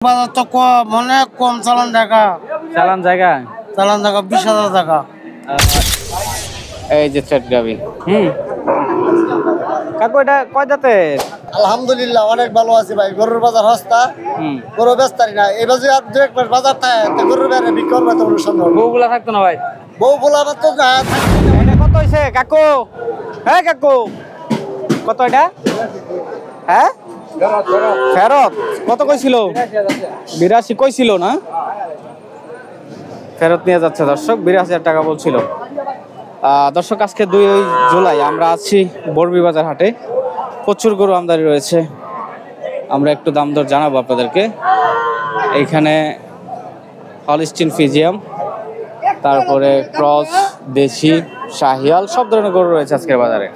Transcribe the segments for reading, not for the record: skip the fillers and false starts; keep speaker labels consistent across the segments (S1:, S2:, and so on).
S1: বাজার তো কম, অনেক কম চালান টাকা।
S2: চালান জায়গা
S1: 20,000 টাকা।
S2: এই যে সেট গাবি। কাকু এটা কয় দাঁতের?
S1: আলহামদুলিল্লাহ অনেক ভালো আছি ভাই। গরুর বাজার সস্তা, গরু বেচতারি না। এবার যদি আর 2-1 মাস বাজার থাকে গরুর বাইরে বিক্রি করবে তো অনুসন্ধান
S2: বউগুলা থাকতো না ভাই?
S1: বউ বলা তো না।
S2: এটা কত হয়েছে কাকু? হ্যাঁ কাকু, কত এটা? হ্যাঁ ফেরত কত কইছিল? 82 কইছিল না? ফেরত নিয়ে যাচ্ছে দর্শক, 82,000 টাকা বলছিল। দর্শক আজকে 2 জুলাই আমরা আছি বড়বি বাজার হাটে। প্রচুর গরু আমদানি রয়েছে, আমরা একটু দাম দর জানাবো আপনাদেরকে। এইখানে হলস্টিন ফিজিয়াম, তারপরে ক্রস, দেশি, শাহিয়াল সব ধরনের গরু রয়েছে আজকের বাজারে।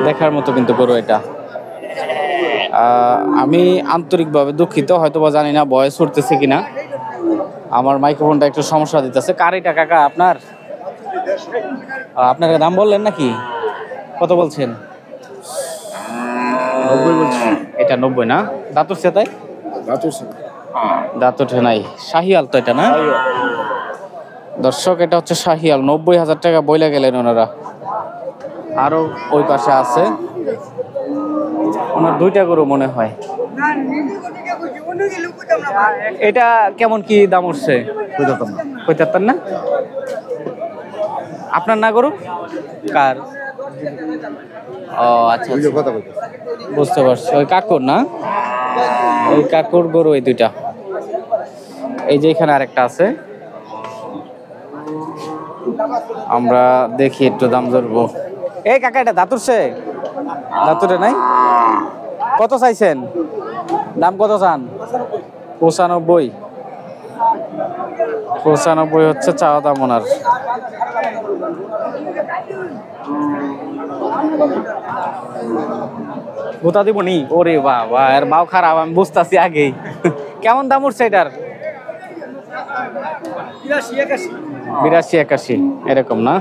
S2: দেখার মতো কিন্তু গরু এটা। আমি আন্তরিকভাবে দুঃখিত, হয়তো বা জানি না বয়স উঠতেছে কিনা, আমার মাইক্রোফোনটা একটু সমস্যা দিতেছে। কার এটা কাকা আপনার? আপনার দাম বললেন নাকি? কত বলছেন?
S1: 90 বলছি।
S2: এটা 90 না? দাঁত উঠছে তাই? দাঁত উঠে নাই। শাহিয়াল তো এটা না দর্শক? এটা হচ্ছে শাহিয়াল। 90,000 টাকা বইলা গেলেন ওনারা। আরো ওই পাশে আছে ওনার 2টা গরু মনে হয়। এটা কেমন কি দাম উঠছে? কইতাম না। আপনার না গরু? কার? ও আচ্ছা, বুঝতে পারছি। ওই কাকুর না? ওই কাকুর গরু এই 2টা। এই যে এখানে আরেকটা আছে, আমরা দেখি একটু দাম ধরবো। এই কাকা এটা দাঁত উঠছে? দাঁত উঠে নাই? কত চাইছেন? দাম কত চান? 95 হচ্ছে চাওয়া দাম ওনার। গোটা দিব নি? ওরে বাবা, এর বাও খারাপ, আমি বুঝতেছি আগেই। কেমন দাম উঠছে এটার? 82-81 এরকম না?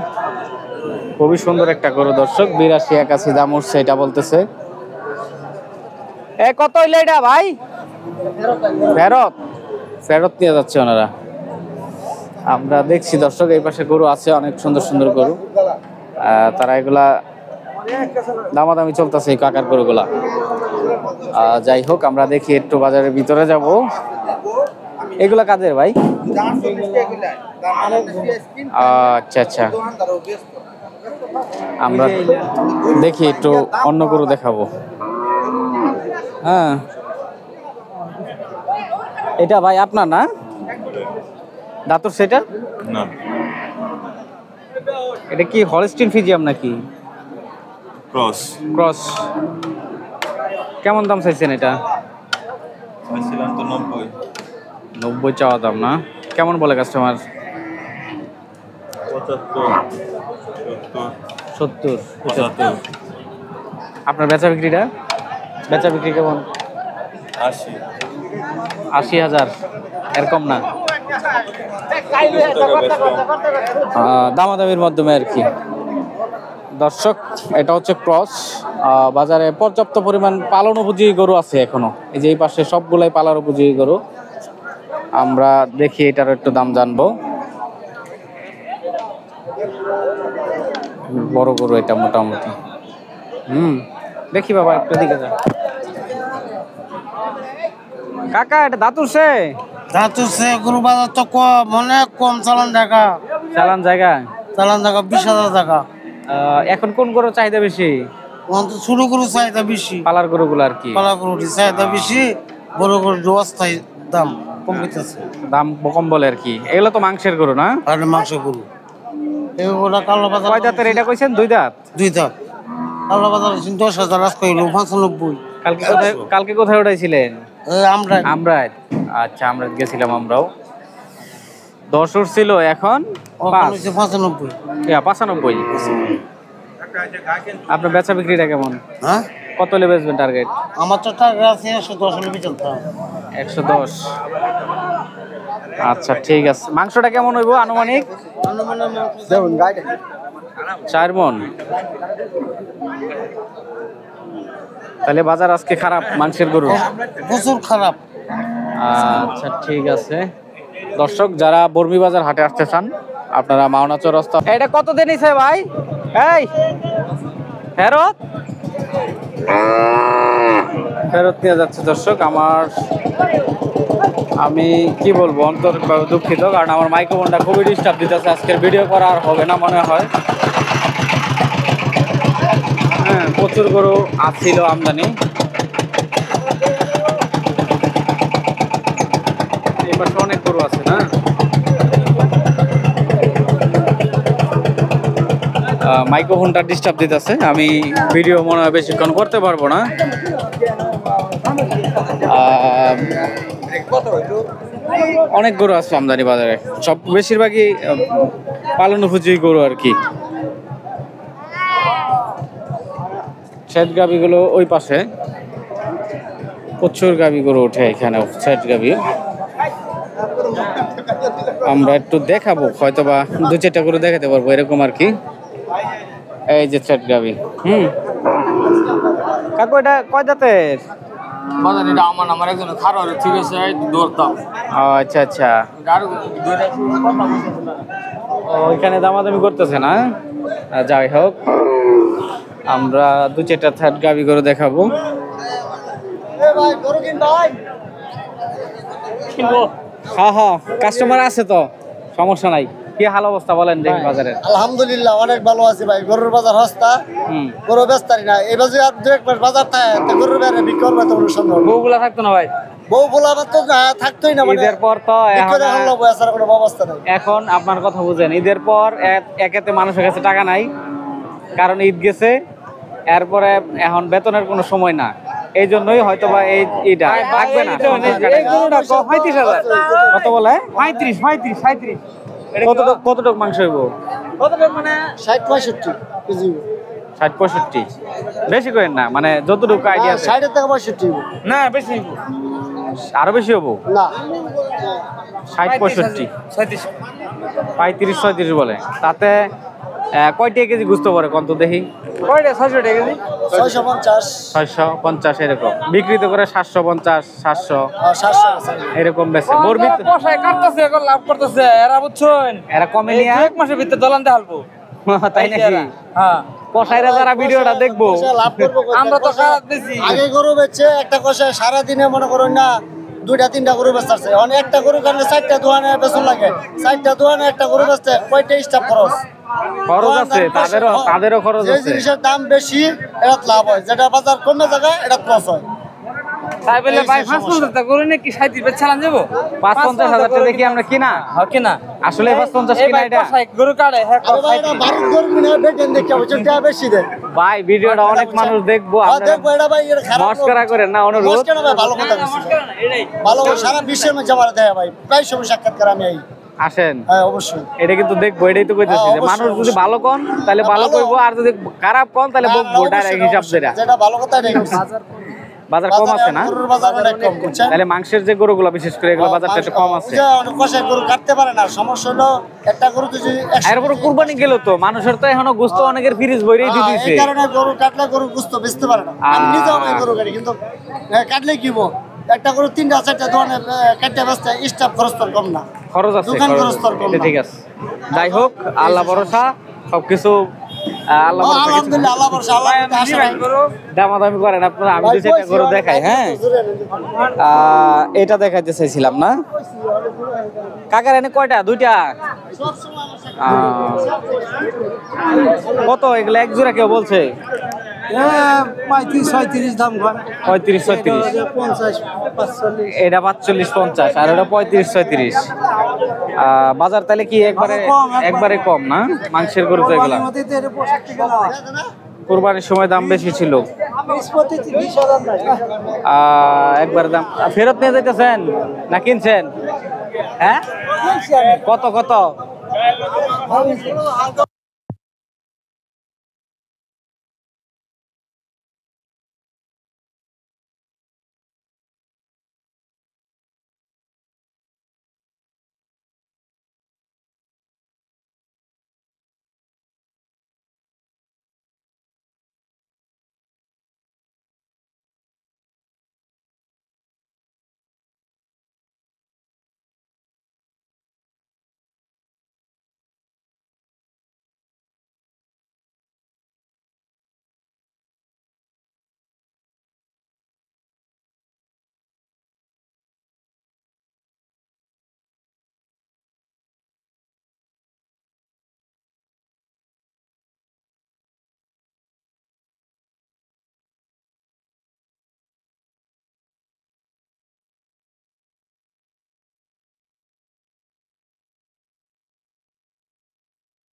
S2: খুবই সুন্দর একটা গরু দর্শক। 82-81 দাম উঠছে এটা বলতেছে। কত হইলো এটা ভাই? ফেরত নিয়ে যাচ্ছে ওনারা। আমরা দেখছি দর্শক এই পাশে গরু আছে, অনেক সুন্দর সুন্দর গরু। তারা এগুলা দামাদামি চলতেছে এই কাকার গরুগুলা। যাই হোক, আমরা দেখি একটু বাজারের ভিতরে যাব। এগুলা কাদের ভাই? আচ্ছা আচ্ছা, আমরা দেখি একটু অন্য গরু দেখাবো। হ্যাঁ, এটা ভাই আপনার না? দাঁতর সেটা না? এটা কি হলস্টিন ফিজিয়াম নাকি? ক্রস। কেমন দাম চাইছেন এটা? 90 চাওয়া দাম না? কেমন বলে কাস্টমার? 70-75। আপনার বেচা বিক্রি কেমন? 80,000 এরকম না? দামাদামির মাধ্যমে আর কি দর্শক। এটা হচ্ছে ক্রস। বাজারে পর্যাপ্ত পরিমাণ পালন উপযোগী গরু আছে এখনো। এই যে এই পাশে সবগুলাই পালার উপযোগী গরু। আমরা দেখি এটার একটু দাম জানবো। বড় গরু এটা মোটামুটি। দেখি বাবা একটু দিকে যা। কাকা এটা দাঁত উঠছে?
S1: গরু বাজার তো কম, অনেক কম চালান টাকা।
S2: চালান জায়গা
S1: 20,000 টাকা।
S2: এখন কোন গরু চাহিদা বেশি?
S1: ছোট গরু চাহিদা বেশি,
S2: পালার গরুগুলো আর কি।
S1: পালা গরু চাহিদা বেশি, বড় গরু অস্থায়ী দাম কম হইতেছে।
S2: দাম কম বলে আর কি। এগুলো তো মাংসের গরু না?
S1: আর মাংস গরু। এগুলো কালো বাজার।
S2: কয় দাঁতের এটা কইছেন? 2 দাঁত।
S1: 2 দাঁত। কালো বাজার 10,000 আজকে হইলো 95।
S2: কালকে কোথায় উঠাইছিলেন?
S1: আমরা
S2: আচ্ছা, আমরা গেছিলাম আমরাও। 10 উঠছিল, এখন 95। আপনার বেচা বিক্রিটা কেমন?
S1: হ্যাঁ,
S2: কত হলে বেচবেন টার্গেট?
S1: আমার তো টার্গেট আছে 110 হলে চলতাম।
S2: 110। আচ্ছা ঠিক আছে। মাংসটা কেমন হইব আনুমানিক? 4 মণ। তাহলে বাজার আজকে খারাপ মাংসের গরু?
S1: প্রচুর খারাপ।
S2: আচ্ছা ঠিক আছে। দর্শক যারা বর্মি বাজার হাটে আসতে চান আপনারা মাওনা চৌরাস্তা। এটা কত দিয়ে নিছে ভাই? এই ফেরত ফেরত নিয়ে যাচ্ছে দর্শক। আমি কি বলবো, অন্তরিকভাবে দুঃখিত, কারণ আমার মাইক্রোফোনটা খুবই ডিস্টার্ব দিতেছে। আজকের ভিডিও করা আর হবে না মনে হয়। হ্যাঁ, প্রচুর গরু আসছিল আমদানি। এই পাশে অনেক গরু আছে না? মাইক্রোফোনটা ডিস্টার্ব দিতেছে, আমি ভিডিও মনে হয় বেশিক্ষণ করতে পারবো না। অনেক গরু আছে আমদানি বাজারে, সব বেশিরভাগই পালন উপযোগী গরু আর কি। সেট গাবিগুলো ওই পাশে, প্রচুর গাবি গরু ওঠে এখানে। সেট গাবি আমরা একটু দেখাবো, হয়তো বা 2-4টা গরু দেখাতে পারবো এরকম আর কি। এই যে সেট গাবি। কাকু এটা কয় দাঁতের?
S3: বাজার এটা আমার একজন খারাপ ঠিক আছে দৌড়তাম।
S2: আচ্ছা আচ্ছা, ওইখানে দামাদামি করতেছে না? যাই হোক, আমরা 2-4টা থার্ড গাবি গরু দেখাবো। হ্যাঁ, কাস্টমার আছে তো, সমস্যা নাই। কি হাল অবস্থা বলেন দেখি বাজারের?
S1: আলহামদুলিল্লাহ অনেক ভালো আছি ভাই। গরুর বাজার সস্তা, গরু বেচতারি না। এই বাজে আর 2-1 মাস বাজার থাকে গরুর বাইরে বিক্রি করবে তো অনুসন্ধান।
S2: বউগুলা থাকতো না ভাই?
S1: বউ বলা তো থাকতোই না, মানে
S2: ঈদের পর তো
S1: কোনো ব্যবস্থা নাই।
S2: এখন আপনার কথা বুঝেন, ঈদের পর একেতে মানুষের কাছে টাকা নাই, কারণ ঈদ গেছে। এরপরে এখন বেতনের কোনো সময় না, এই জন্যই হয়তো বা এইটা থাকবে না। কত বলে? 35 কতটুক মাংস হইব?
S3: মানে
S1: 60-65 কেজি।
S2: 60-65 বেশি করেন না, মানে যতটুকু আইডিয়া আছে।
S1: 60 থেকে 65
S3: না বেশি
S2: আরো বেশি হবো
S1: না,
S2: 60-65 35-36 বলে। তাতে কয়টা কেজি গুস্ত পরে কত দেখি?
S3: কয়টা 600 টাকা কেজি?
S1: 650
S2: 650 এরকম বিক্রি তো করে। 750-700
S1: 700
S2: এরকম বেচে।
S3: বসায় কাটতেছে, এখন লাভ করতেছে এরা, বুঝছেন?
S2: এরা কমে নিয়ে
S3: 1 মাসের ভিতরে দলান দেখালবো।
S2: তাই নাকি?
S3: হ্যাঁ,
S2: কষাইরা যারা ভিডিওটা দেখবো,
S1: লাভ করবো কই?
S3: আমরা তো খারাপ বেশি।
S1: আগে গরু বেচছে একটা কষায় সারাদিনে মনে করুন না 2-3টা গরু বেচতেছে। অনেক একটা গরু কাটলে 4টা দোকানে বেচন লাগে। 4টা দোকানে একটা গরু বেচতে কয়টা স্টাফ খরচ
S2: আছে, তাদেরও খরচ
S1: যে
S2: আছে।
S1: জিনিসের দাম বেশি এটা লাভ হয়, যেটা বাজার কমে জায়গায় এটা লস হয়।
S3: তাই বলে ভাই 550 টাকা করে নাকি 37 বেচালাম যাবো?
S2: 5-50 হাজার টাকা কি আমরা কিনা?
S3: হ্যাঁ কিনা।
S2: আসলে 5-50 কিনা এটা?
S3: গরু কাটে হ্যাঁ।
S1: আরে ভাই এটা বাড়ির গরু কিনে বেচেন দেখে বুঝছেন টাকা বেশি দেন
S2: ভাই, ভিডিওটা অনেক মানুষ দেখবো,
S1: দেখবো এটা ভাই, এটা খারাপ
S2: মস্করা করেন না, অনুরোধ।
S1: মস্করা ভাই, ভালো কথা বলছি। ভালো সারা বিশ্বের মধ্যে আমার দেয় ভাই, প্রায় সময় সাক্ষাৎকার আমি এই
S2: আসেন।
S1: হ্যাঁ অবশ্যই
S2: এটা কিন্তু দেখবো, এটাই তো কইতেছি যে মানুষ যদি ভালো কোন তাহলে ভালো কইবো, আর যদি খারাপ কোন তাহলে বকবো ডাইরেক্ট হিসাব ধরে।
S1: যেটা ভালো কথা এটাই করছি।
S2: বাজার কম আছে না?
S1: গরুর বাজার অনেক কম, বুঝছেন?
S2: তাহলে মাংসের যে গরুগুলো বিশেষ করে এগুলো বাজারটা একটু কম আছে।
S1: অনেক কষায় গরু কাটতে পারে না, সমস্যা হলো একটা গরু তো যদি
S2: এরপর কুরবানি গেল তো মানুষের তো এখনো গোস্ত অনেকের ফ্রিজ বইরেই দিয়ে দিছে।
S1: এই কারণে গরু কাটলে গরু গুস্ত বেচতে পারে না। আমি নিজেও আমি গরু কাটি, কিন্তু কাটলে কি বল, একটা গরু 3-4টা দোকানে কাটতে বেচতে স্টাফ খরচ তো কম না,
S2: খরচ আছে,
S1: দোকান খরচ তো কম না।
S2: ঠিক আছে, যাই হোক, আল্লাহ ভরসা সবকিছু। আল্লাহ ভরসা,
S1: আলহামদুলিল্লাহ, আল্লাহ ভরসা, আল্লাহ আশা রাখি।
S2: দামাদামি করেন আপনারা। আমি 2-4টা গরু দেখাই। হ্যাঁ, এটা দেখাইতে চাইছিলাম না কাকার। এনে কয়টা? 2টা। কত এগুলো এক জোড়া কেউ বলছে?
S1: 35-36 দাম হয়।
S2: 35-36।
S1: 50-45।
S2: এটা 45-50 আর এটা 35-36। বাজার তাহলে কি একবারে কম না মাংসের গরু? তো এগুলা কুরবানির সময় দাম বেশি ছিল। একবার দাম ফেরত নিয়ে যাইতেছেন না কিনছেন? হ্যাঁ, কত কত?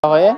S2: হয়ে